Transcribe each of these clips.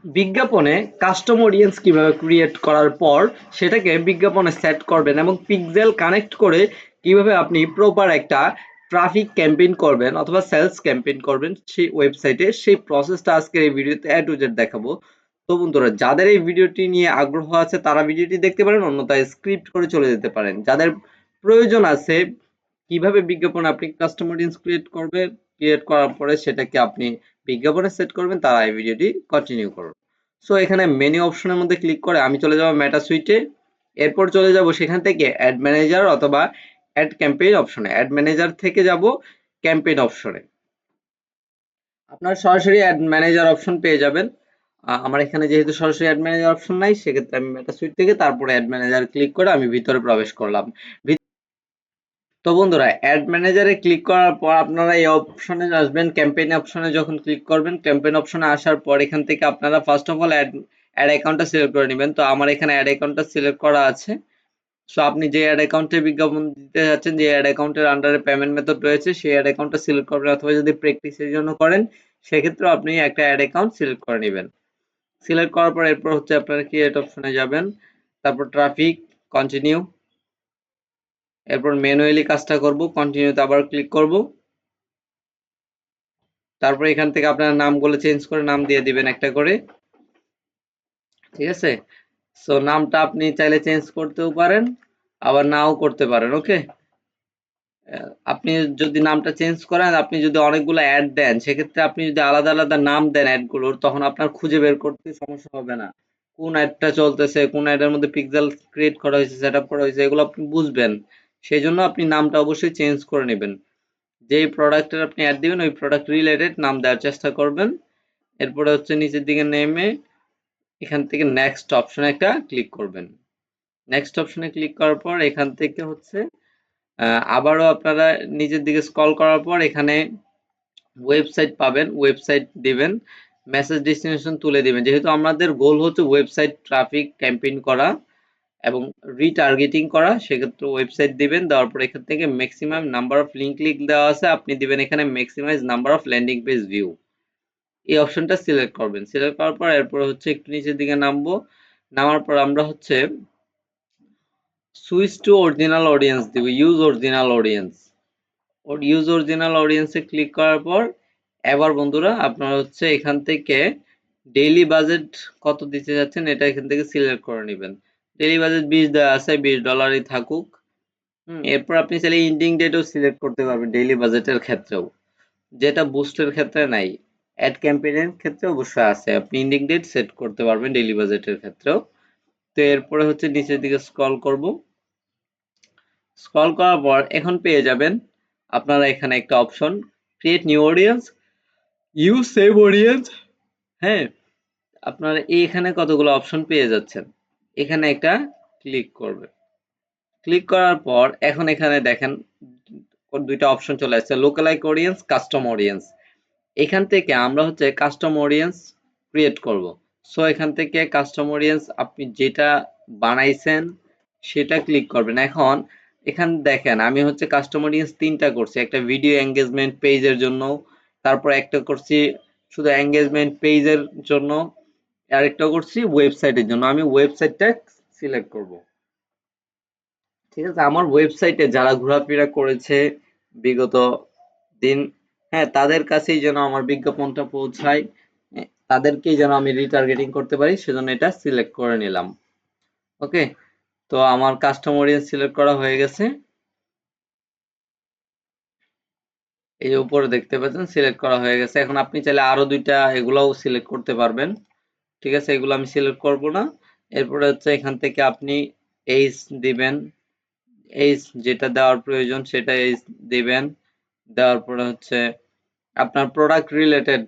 বিজ্ঞাপনে custom audience কিভাবে create করার পর সেটাকে বিজ্ঞাপনে সেট করবেন এবং পিক্সেল কানেক্ট করে কিভাবে আপনি প্রপার একটা ট্রাফিক ক্যাম্পেইন করবেন অথবা সেলস ক্যাম্পেইন করবেন সেই ওয়েবসাইটে, সেই প্রসেসটা আজকের এই ভিডিওতে এ টু জেড দেখাবো। তো বন্ধুরা, যাদের এই ভিডিওটি নিয়ে আগ্রহ আছে তারা ভিডিওটি দেখতে পারেন, অন্যথায় স্ক্রিপ্ট করে চলে যেতে পারেন। যাদের প্রয়োজন আছে কিভাবে বিজ্ঞাপনে আপনি কাস্টম অডিয়েন্স ক্রিয়েট করার পরে সেটাকে আপনি বিজ্ঞাপনে সেট করবেন, তারা এই ভিডিওটি কন্টিনিউ করুন। সো এখানে মেনু অপশনের মধ্যে ক্লিক করে আমি চলে যাব মেটা সুইটে। এরপর চলে যাব সেখান থেকে অ্যাড ম্যানেজার অথবা অ্যাড ক্যাম্পেইন অপশনে। অ্যাড ম্যানেজার থেকে যাব ক্যাম্পেইন অপশনে। আপনার সরাসরি অ্যাড ম্যানেজার অপশন পেয়ে যাবেন। আমার এখানে যেহেতু সরাসরি অ্যাড ম্যানেজার অপশন নাই, সেক্ষেত্রে আমি মেটা সুইট থেকে তারপরে অ্যাড ম্যানেজার ক্লিক করে আমি ভিতরে প্রবেশ করলাম। তো বন্ধুরা, অ্যাড ম্যানেজারে ক্লিক করার পর আপনারা এই অপশনে আসবেন। ক্যাম্পেইন অপশনে যখন ক্লিক করবেন, ক্যাম্পেইন অপশনে আসার পর এখান থেকে আপনারা ফার্স্ট অফ অল অ্যাড অ্যাকাউন্টটা সিলেক্ট করে নেবেন। তো আমার এখানে অ্যাড অ্যাকাউন্টটা সিলেক্ট করা আছে। সো আপনি যে অ্যাড অ্যাকাউন্টে বিজ্ঞাপন দিতে যাচ্ছেন, যে অ্যাড অ্যাকাউন্টের আন্ডারে পেমেন্ট মেথড রয়েছে, সেই অ্যাড অ্যাকাউন্টটা সিলেক্ট করবেন, অথবা যদি প্র্যাকটিসের জন্য করেন সেক্ষেত্রে আপনি একটা অ্যাড অ্যাকাউন্ট সিলেক্ট করে নেবেন। সিলেক্ট করার পর এরপর হচ্ছে আপনারা ক্রিয়েট অপশনে যাবেন, তারপর ট্রাফিক, কন্টিনিউ, এরপর ম্যানুয়ালি কাজটা করব, কন্টিনিউতে আবার ক্লিক করব। তারপর এখান থেকে আপনার নামগুলো চেঞ্জ করে নাম দিয়ে দিবেন একটা করে, ঠিক আছে? সো নামটা আপনি চাইলে চেঞ্জ করতেও পারেন, আবার নাও করতে পারেন। ওকে, আপনি যদি নামটা চেঞ্জ করেন, আপনি যদি অনেকগুলো অ্যাড দেন, সেক্ষেত্রে আপনি যদি আলাদা আলাদা নাম দেন অ্যাডগুলোর, তখন আপনার খুঁজে বের করতে সমস্যা হবে না। কোন অ্যাডটা চলতেছে, কোন অ্যাডের মধ্যে পিক্সেল ক্রিয়েট করা হয়েছে, সেট আপ করা হয়েছে, এগুলো আপনি বুঝবেন। সেই জন্য আপনি নামটা অবশ্যই চেঞ্জ করে নেবেন। যেই প্রোডাক্টের আপনি অ্যাড দিবেন ওই প্রোডাক্ট রিলেটেড নাম দেওয়ার চেষ্টা করবেন। এরপরে হচ্ছে নিচের দিকে নেমে এখান থেকে নেক্সট অপশনে একটা ক্লিক করবেন। নেক্সট অপশনে ক্লিক করার পর এখান থেকে হচ্ছে আবারও আপনারা নিচের দিকে স্ক্রল করার পর এখানে ওয়েবসাইট পাবেন, ওয়েবসাইট দিবেন, মেসেজ ডেস্টিনেশন তুলে দিবেন। যেহেতু আমাদের গোল হচ্ছে ওয়েবসাইট ট্রাফিক ক্যাম্পেইন করা এবং রিটার্গেটিং করা, সেক্ষেত্রে ওয়েবসাইট দিবেন। দেওয়ার পর এখান থেকে ম্যাক্সিমাম নাম্বার অফ লিঙ্ক দেওয়া আছে, আপনি দিবেন এখানে maximize number of landing page view. এই অপশনটা সিলেক্ট করবেন। সিলেক্ট করার পর এরপর হচ্ছে একটু নিচের দিকে নামবো। নামার পর আমরা হচ্ছে সুইচ টু অরিজিনাল অডিয়েন্স দিব, use original audience. Use original অডিয়েন্সে ক্লিক করার পর এবার বন্ধুরা আপনারা হচ্ছে এখান থেকে ডেইলি বাজেট কত দিতে যাচ্ছেন এটা এখান থেকে সিলেক্ট করে নেবেন। ডেইলি বাজেট 20 দেওয়া আছে, $20 থাকুক। এরপর আপনি চাইলে ইন্ডিং ডেটও সিলেক্ট করতে পারবেন ডেইলি বাজেটের ক্ষেত্রেও, যেটা বুস্টের ক্ষেত্রে নাই। অ্যাড ক্যাম্পেইনের ক্ষেত্রে অবশ্যই আছে, আপনি ইন্ডিং ডেট সেট করতে পারবেন ডেইলি বাজেটের ক্ষেত্রেও। তো এরপরে হচ্ছে নিচের দিকে স্ক্রল করব। স্ক্রল করার পর এখন পেয়ে যাবেন আপনারা এখানে একটা option, create new audience, use seem audience. হ্যাঁ, আপনারা এখানে কতগুলো অপশন পেয়ে যাচ্ছেন, এখানে একটা ক্লিক করবেন। ক্লিক করার পর এখন এখানে দেখেন দুইটা অপশন চলে আসছে, লোকালাইক অডিয়েন্স, কাস্টম অডিয়েন্স। এখান থেকে আমরা হচ্ছে কাস্টম অডিয়েন্স ক্রিয়েট করব। সো এখান থেকে কাস্টম অডিয়েন্স আপনি যেটা বানাইছেন সেটা ক্লিক করবেন। এখন এখানে দেখেন আমি হচ্ছে কাস্টম অডিয়েন্স তিনটা করছি, একটা ভিডিও এঙ্গেজমেন্ট পেজের জন্য, তারপর একটা করছি শুধু এঙ্গেজমেন্ট পেজের জন্য, আরেকটা করছি ওয়েবসাইটের জন্য। আমি ওয়েবসাইটটা সিলেক্ট করব, ঠিক আছে? আমার ওয়েবসাইটে যারা ঘোরাফেরা করেছে বিগত দিন, হ্যাঁ, তাদের কাছেই যেন আমার বিজ্ঞাপনটা পৌঁছায়, তাদেরকেই যেন আমি রিটার্গেটিং করতে পারি, সেজন্য এটা সিলেক্ট করে নিলাম। ওকে, তো আমার কাস্টম অডিয়েন্স সিলেক্ট করা হয়ে গেছে। এই যে উপরে দেখতে পাচ্ছেন সিলেক্ট করা হয়ে গেছে। এখন আপনি চাইলে আরো দুইটা এগুলাও সিলেক্ট করতে পারবেন, ঠিক আছে? এগুলো আমি সিলেক্ট করব না। এরপরে হচ্ছে এখান থেকে আপনি এইজ দিবেন, এইজ যেটা দেওয়ার প্রয়োজন সেটা এইজ দিবেন। দেওয়ার পরে হচ্ছে আপনার প্রোডাক্ট রিলেটেড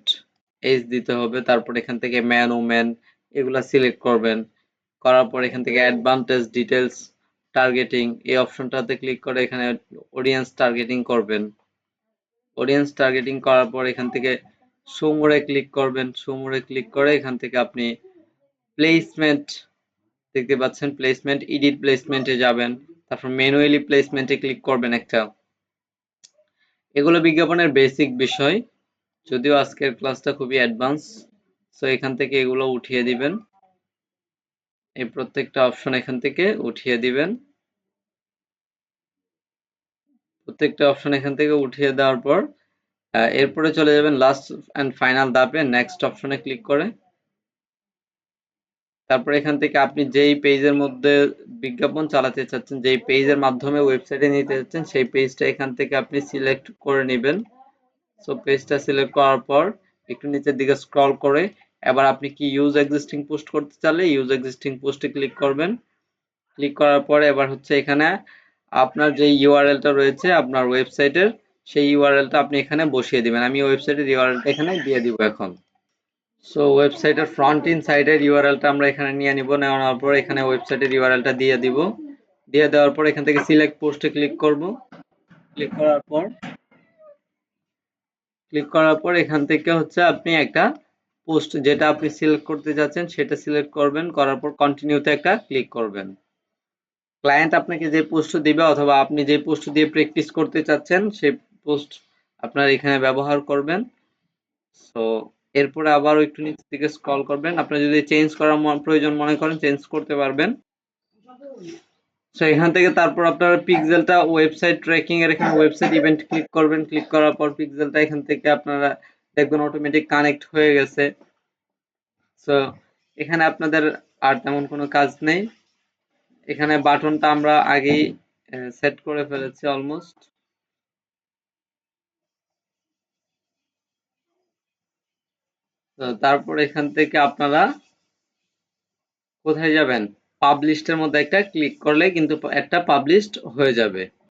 এইজ দিতে হবে। তারপর এখান থেকে ম্যান ওমেন এগুলা সিলেক্ট করবেন। করার পর এখান থেকে অ্যাডভান্টেজ ডিটেলস টার্গেটিং এই অপশনটাতে ক্লিক করে এখানে অডিয়েন্স টার্গেটিং করবেন। অডিয়েন্স টার্গেটিং করার পর এখান থেকে শো মোরে ক্লিক করবেন। শো মোরে ক্লিক করে এখান থেকে আপনি প্লেসমেন্ট দেখতে পাচ্ছেন, প্লেসমেন্ট, এডিট প্লেসমেন্টে যাবেন। তারপর ম্যানুয়ালি প্লেসমেন্টে ক্লিক করবেন একটা। এগুলো বিজ্ঞাপনের বেসিক বিষয়, যদিও আজকের ক্লাসটা খুবই অ্যাডভান্স। সো এখান থেকে এগুলো উঠিয়ে দিবেন, এই প্রত্যেকটা অপশন এখান থেকে উঠিয়ে দিবেন। প্রত্যেকটা অপশন এখান থেকে উঠিয়ে দেওয়ার পর এরপরে চলে যাবেন লাস্ট অ্যান্ড ফাইনাল ধাপে, নেক্সট অপশনে ক্লিক করে। তারপর এখান থেকে আপনি যেই পেজের মধ্যে বিজ্ঞাপন চালাতে চাচ্ছেন, যেই পেজের মাধ্যমে ওয়েবসাইটে নিতে চাচ্ছেন, সেই পেজটা এখান থেকে আপনি সিলেক্ট করে নেবেন। সো পেজটা সিলেক্ট করার পর একটু নিচের দিকে স্ক্রল করে এবার আপনি কি ইউজ এক্সিস্টিং পোস্ট করতে চাইলে ইউজ এক্সিস্টিং পোস্টে ক্লিক করবেন। ক্লিক করার পরে এবার হচ্ছে এখানে আপনার যে ইউআরএলটা রয়েছে আপনার ওয়েবসাইটের, সেই ইউআরএলটা আপনি এখানে বসিয়ে দিবেন। আমি ওয়েবসাইটের ইউআরএলটা এখানে দিয়ে দিব এখন। সো ওয়েবসাইটের ফ্রন্ট ইন সাইডের ইউআরএলটা আমরা এখানে নিয়ে নিব, নেওয়ার পর এখানে ওয়েবসাইটের ইউআরএলটা দিয়ে দিব। দিয়ে দেওয়ার পর এখান থেকে সিলেক্ট পোস্টে ক্লিক করব। ক্লিক করার পর এখান থেকে হচ্ছে আপনি একটা পোস্ট যেটা আপনি সিলেক্ট করতে যাচ্ছেন সেটা সিলেক্ট করবেন, করার পর কন্টিনিউতে একটা ক্লিক করবেন। ক্লায়েন্ট আপনাকে যে পোস্ট দিবে অথবা আপনি যে পোস্ট দিয়ে প্র্যাকটিস করতে চাচ্ছেন সেই পোস্ট আপনার এখানে ব্যবহার করবেন। সো এরপরে আবারও একটু নিচের দিকে স্ক্রল করবেন, আপনি যদি চেঞ্জ করার প্রয়োজন মনে করেন চেঞ্জ করতে পারবেন। সো এখান থেকে তারপর আপনার পিক্সেলটা ওয়েবসাইট ট্র্যাকিং এর এখানে ওয়েবসাইট ইভেন্ট ক্লিক করবেন। ক্লিক করার পর পিক্সেলটা এখান থেকে আপনারা দেখবেন অটোমেটিক কানেক্ট হয়ে গেছে। সো এখানে আপনাদের আর তেমন কোনো কাজ নেই। এখানে বাটনটা আমরা আগেই সেট করে ফেলেছি অলমোস্ট। তো তারপর এখান থেকে আপনারা কোথায় যাবেন, পাবলিশড এর মধ্যে একটা ক্লিক করলে কিন্তু একটা পাবলিশড হয়ে যাবে।